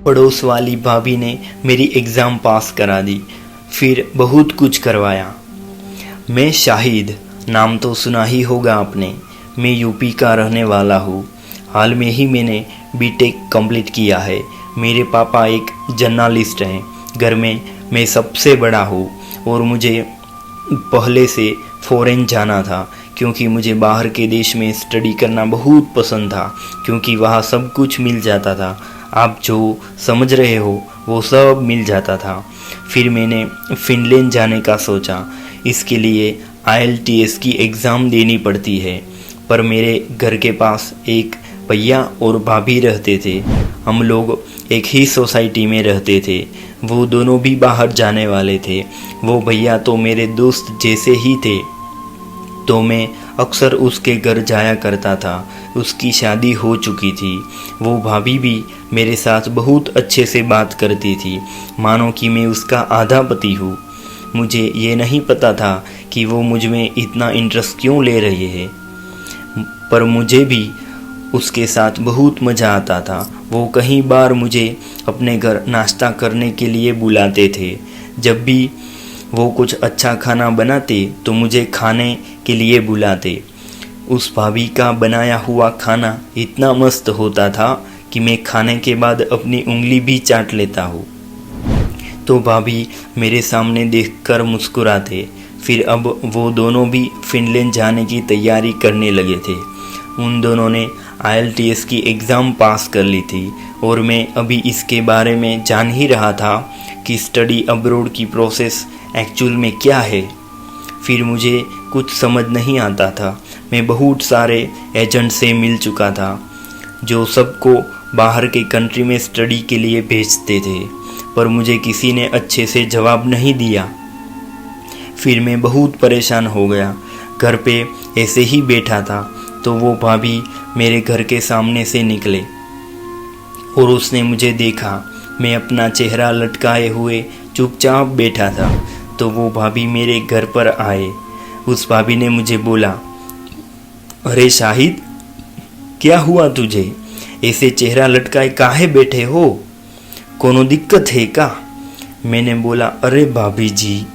पड़ोस वाली भाभी ने मेरी एग्ज़ाम पास करा दी, फिर बहुत कुछ करवाया। मैं शाहिद, नाम तो सुना ही होगा आपने। मैं यूपी का रहने वाला हूँ। हाल में ही मैंने बीटेक कंप्लीट किया है। मेरे पापा एक जर्नलिस्ट हैं। घर में मैं सबसे बड़ा हूँ और मुझे पहले से फ़ॉरेन जाना था क्योंकि मुझे बाहर के देश में स्टडी करना बहुत पसंद था, क्योंकि वहाँ सब कुछ मिल जाता था। आप जो समझ रहे हो वो सब मिल जाता था। फिर मैंने फ़िनलैंड जाने का सोचा। इसके लिए IELTS की एग्ज़ाम देनी पड़ती है, पर मेरे घर के पास एक भैया और भाभी रहते थे। हम लोग एक ही सोसाइटी में रहते थे। वो दोनों भी बाहर जाने वाले थे। वो भैया तो मेरे दोस्त जैसे ही थे, तो मैं अक्सर उसके घर जाया करता था। उसकी शादी हो चुकी थी। वो भाभी भी मेरे साथ बहुत अच्छे से बात करती थी, मानो कि मैं उसका आधा पति हूँ। मुझे ये नहीं पता था कि वो मुझ में इतना इंटरेस्ट क्यों ले रही है, पर मुझे भी उसके साथ बहुत मज़ा आता था। वो कई बार मुझे अपने घर नाश्ता करने के लिए बुलाते थे। जब भी वो कुछ अच्छा खाना बनाते तो मुझे खाने के लिए बुलाते। उस भाभी का बनाया हुआ खाना इतना मस्त होता था कि मैं खाने के बाद अपनी उंगली भी चाट लेता हूँ। तो भाभी मेरे सामने देखकर मुस्कुराते। फिर अब वो दोनों भी फ़िनलैंड जाने की तैयारी करने लगे थे। उन दोनों ने IELTS की एग्ज़ाम पास कर ली थी और मैं अभी इसके बारे में जान ही रहा था कि स्टडी अब्रॉड की प्रोसेस एक्चुअल में क्या है। फिर मुझे कुछ समझ नहीं आता था। मैं बहुत सारे एजेंट से मिल चुका था जो सबको बाहर के कंट्री में स्टडी के लिए भेजते थे, पर मुझे किसी ने अच्छे से जवाब नहीं दिया। फिर मैं बहुत परेशान हो गया। घर पे ऐसे ही बैठा था तो वो भाभी मेरे घर के सामने से निकले और उसने मुझे देखा। मैं अपना चेहरा लटकाए हुए चुपचाप बैठा था तो वो भाभी मेरे घर पर आए। उस भाभी ने मुझे बोला, अरे शाहिद, क्या हुआ तुझे? ऐसे चेहरा लटकाए काहे बैठे हो? कोनो दिक्कत है का? मैंने बोला, अरे भाभी जी,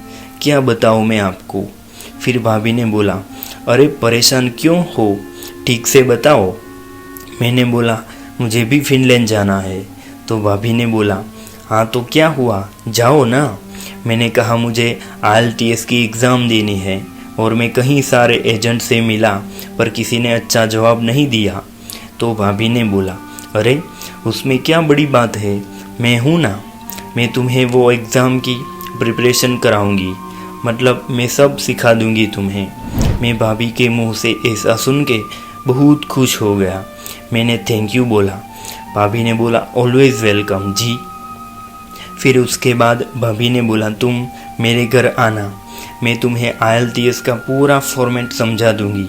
क्या बताऊँ मैं आपको। फिर भाभी ने बोला, अरे परेशान क्यों हो, ठीक से बताओ। मैंने बोला, मुझे भी फ़िनलैंड जाना है। तो भाभी ने बोला, हाँ तो क्या हुआ, जाओ ना। मैंने कहा, मुझे IELTS की एग्ज़ाम देनी है और मैं कई सारे एजेंट से मिला पर किसी ने अच्छा जवाब नहीं दिया। तो भाभी ने बोला, अरे उसमें क्या बड़ी बात है, मैं हूँ ना, मैं तुम्हें वो एग्ज़ाम की प्रिपरेशन कराऊंगी, मतलब मैं सब सिखा दूंगी तुम्हें। मैं भाभी के मुंह से ऐसा सुन के बहुत खुश हो गया। मैंने थैंक यू बोला। भाभी ने बोला, ऑलवेज़ वेलकम जी। फिर उसके बाद भाभी ने बोला, तुम मेरे घर आना, मैं तुम्हें IELTS का पूरा फॉर्मेट समझा दूंगी।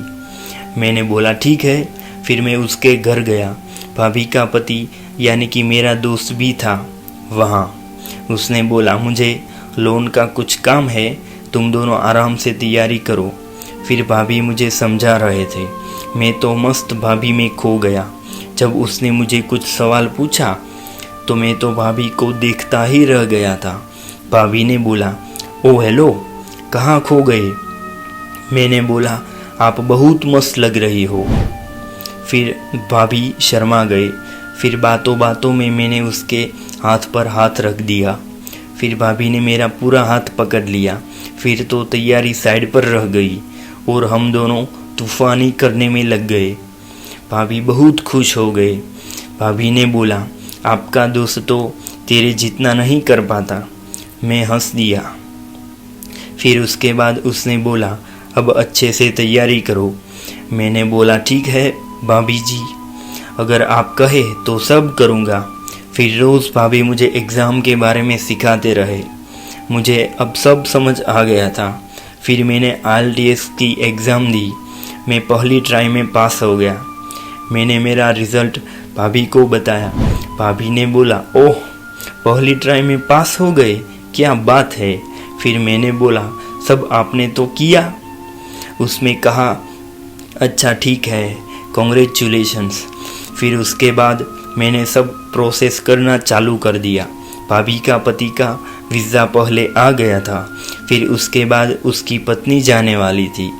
मैंने बोला ठीक है। फिर मैं उसके घर गया। भाभी का पति यानी कि मेरा दोस्त भी था वहाँ। उसने बोला, मुझे लोन का कुछ काम है, तुम दोनों आराम से तैयारी करो। फिर भाभी मुझे समझा रहे थे। मैं तो मस्त भाभी में खो गया। जब उसने मुझे कुछ सवाल पूछा तो मैं तो भाभी को देखता ही रह गया था। भाभी ने बोला, ओ हेलो, कहाँ खो गए? मैंने बोला, आप बहुत मस्त लग रही हो। फिर भाभी शर्मा गए। फिर बातों बातों में मैंने उसके हाथ पर हाथ रख दिया। फिर भाभी ने मेरा पूरा हाथ पकड़ लिया। फिर तो तैयारी साइड पर रह गई और हम दोनों तूफानी करने में लग गए। भाभी बहुत खुश हो गए। भाभी ने बोला, आपका दोस्त तो तेरे जितना नहीं कर पाता। मैं हंस दिया। फिर उसके बाद उसने बोला, अब अच्छे से तैयारी करो। मैंने बोला, ठीक है भाभी जी, अगर आप कहे तो सब करूँगा। फिर रोज़ भाभी मुझे एग्ज़ाम के बारे में सिखाते रहे। मुझे अब सब समझ आ गया था। फिर मैंने IELTS की एग्ज़ाम दी। मैं पहली ट्राई में पास हो गया। मैंने मेरा रिज़ल्ट भाभी को बताया। भाभी ने बोला, ओह, पहली ट्राई में पास हो गए, क्या बात है। फिर मैंने बोला, सब आपने तो किया। उसमें कहा, अच्छा ठीक है, कॉन्ग्रेचुलेशंस। फिर उसके बाद मैंने सब प्रोसेस करना चालू कर दिया। भाभी का पति का वीज़ा पहले आ गया था, फिर उसके बाद उसकी पत्नी जाने वाली थी।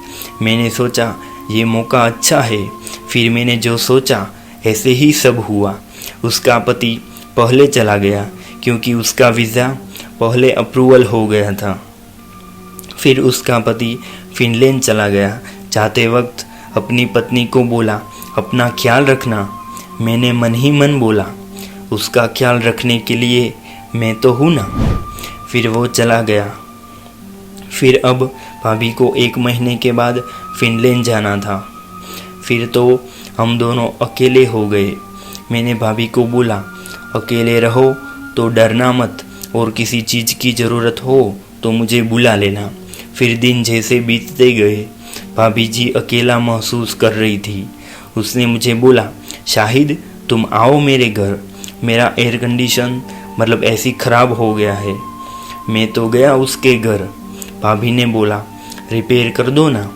मैंने सोचा ये मौका अच्छा है, फिर मैंने जो सोचा ऐसे ही सब हुआ। उसका पति पहले चला गया क्योंकि उसका वीज़ा पहले अप्रूवल हो गया था। फिर उसका पति फिनलैंड चला गया। जाते वक्त अपनी पत्नी को बोला अपना ख्याल रखना। मैंने मन ही मन बोला उसका ख्याल रखने के लिए मैं तो हूँ ना। फिर वो चला गया। फिर अब भाभी को 1 महीने के बाद फिनलैंड जाना था। फिर तो हम दोनों अकेले हो गए। मैंने भाभी को बोला अकेले रहो तो डरना मत, और किसी चीज़ की ज़रूरत हो तो मुझे बुला लेना। फिर दिन जैसे बीतते गए, भाभी जी अकेला महसूस कर रही थी। उसने मुझे बोला शाहिद तुम आओ मेरे घर, मेरा एयर कंडीशन मतलब ऐसी ख़राब हो गया है। मैं तो गया उसके घर। भाभी ने बोला रिपेयर कर दो ना।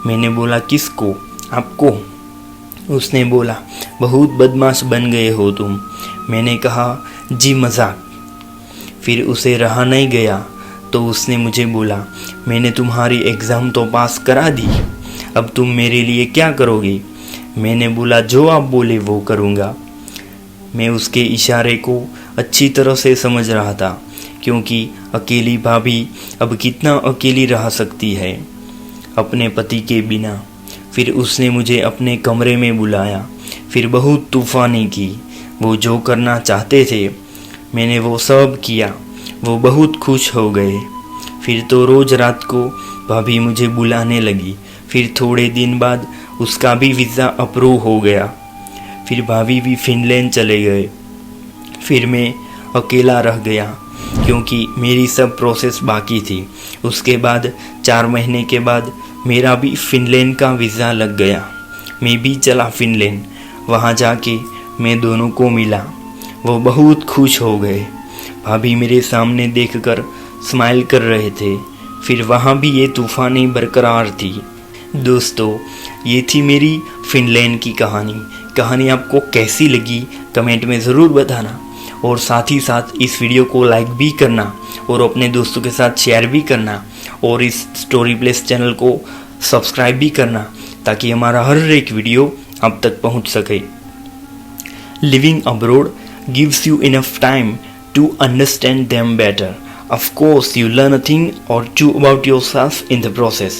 मैंने बोला किसको? आपको। उसने बोला बहुत बदमाश बन गए हो तुम। मैंने कहा जी मजाक। फिर उसे रहा नहीं गया तो उसने मुझे बोला मैंने तुम्हारी एग्ज़ाम तो पास करा दी, अब तुम मेरे लिए क्या करोगे? मैंने बोला जो आप बोले वो करूँगा। मैं उसके इशारे को अच्छी तरह से समझ रहा था, क्योंकि अकेली भाभी अब कितना अकेली रह सकती है अपने पति के बिना। फिर उसने मुझे अपने कमरे में बुलाया। फिर बहुत तूफ़ानी की। वो जो करना चाहते थे मैंने वो सब किया। वो बहुत खुश हो गए। फिर तो रोज़ रात को भाभी मुझे बुलाने लगी। फिर थोड़े दिन बाद उसका भी वीज़ा अप्रूव हो गया। फिर भाभी भी फिनलैंड चले गए। फिर मैं अकेला रह गया क्योंकि मेरी सब प्रोसेस बाकी थी। उसके बाद 4 महीने के बाद मेरा भी फिनलैंड का वीज़ा लग गया। मैं भी चला फिनलैंड। वहाँ जाके मैं दोनों को मिला। वो बहुत खुश हो गए। भाभी मेरे सामने देखकर स्माइल कर रहे थे। फिर वहाँ भी ये तूफ़ानी बरकरार थी। दोस्तों ये थी मेरी फिनलैंड की कहानी आपको कैसी लगी कमेंट में ज़रूर बताना, और साथ ही साथ इस वीडियो को लाइक भी करना और अपने दोस्तों के साथ शेयर भी करना, और इस स्टोरी प्लेस चैनल को सब्सक्राइब भी करना ताकि हमारा हर एक वीडियो आप तक पहुंच सके। Living abroad gives you enough time to understand them better. Of course, you learn a thing or two about yourself in the process.